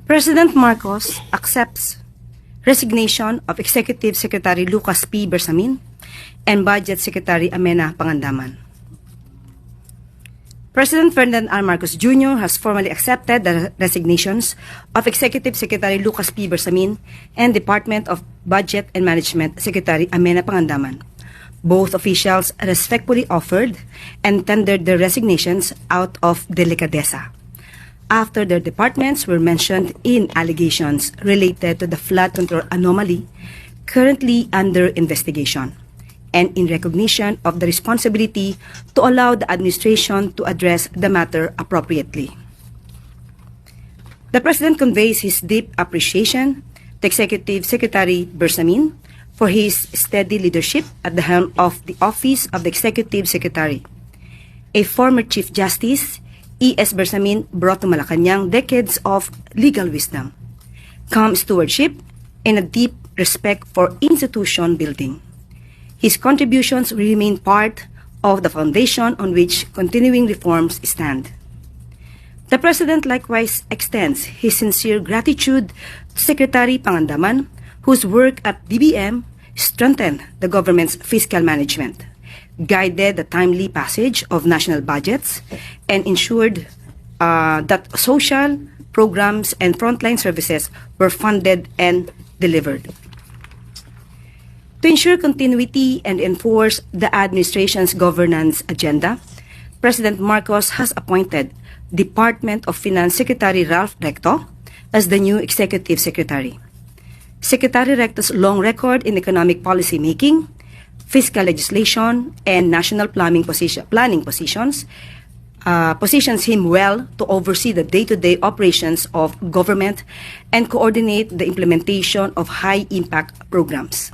President Marcos accepts resignation of Executive Secretary Lucas P. Bersamin and Budget Secretary Amena Pangandaman. President Ferdinand R. Marcos Jr. has formally accepted the resignations of Executive Secretary Lucas P. Bersamin and Department of Budget and Management Secretary Amena Pangandaman. Both officials respectfully offered and tendered their resignations out of delicadeza, after their departments were mentioned in allegations related to the flood control anomaly currently under investigation, and in recognition of the responsibility to allow the administration to address the matter appropriately. The President conveys his deep appreciation to Executive Secretary Bersamin for his steady leadership at the helm of the Office of the Executive Secretary. A former Chief Justice, E.S. Bersamin brought to Malacanang decades of legal wisdom, calm stewardship, and a deep respect for institution building. His contributions remain part of the foundation on which continuing reforms stand. The President likewise extends his sincere gratitude to Secretary Pangandaman, whose work at Pbbm strengthened the government's fiscal management, guided the timely passage of national budgets, and ensured that social programs and frontline services were funded and delivered. To ensure continuity and enforce the administration's governance agenda, President Marcos has appointed Department of Finance Secretary Ralph Recto as the new Executive Secretary. Secretary Recto's long record in economic policy making, fiscal legislation, and national planning positions positions him well to oversee the day-to-day operations of government and coordinate the implementation of high-impact programs.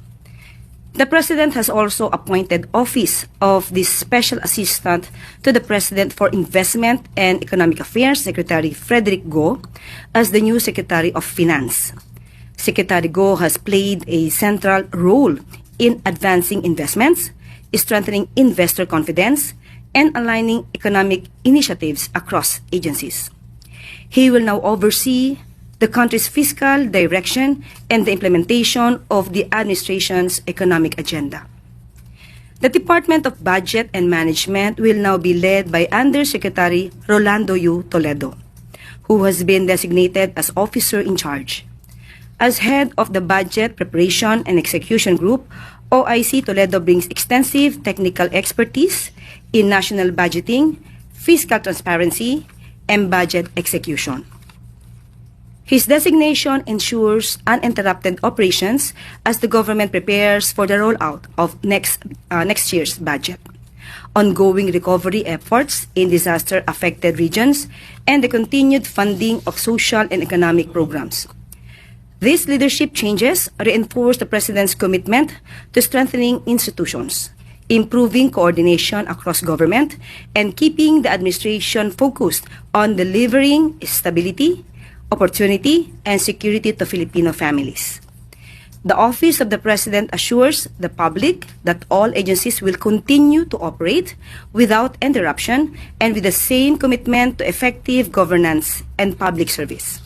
The President has also appointed Office of the Special Assistant to the President for Investment and Economic Affairs, Secretary Frederick Go, as the new Secretary of Finance. Secretary Go has played a central role in advancing investments, strengthening investor confidence, and aligning economic initiatives across agencies. He will now oversee the country's fiscal direction and the implementation of the administration's economic agenda. The Department of Budget and Management will now be led by Undersecretary Rolando U. Toledo, who has been designated as officer in charge. As head of the Budget Preparation and Execution Group, OIC Toledo brings extensive technical expertise in national budgeting, fiscal transparency, and budget execution. His designation ensures uninterrupted operations as the government prepares for the rollout of next year's budget, ongoing recovery efforts in disaster-affected regions, and the continued funding of social and economic programs. These leadership changes reinforce the President's commitment to strengthening institutions, improving coordination across government, and keeping the administration focused on delivering stability, opportunity, and security to Filipino families. The Office of the President assures the public that all agencies will continue to operate without interruption and with the same commitment to effective governance and public service.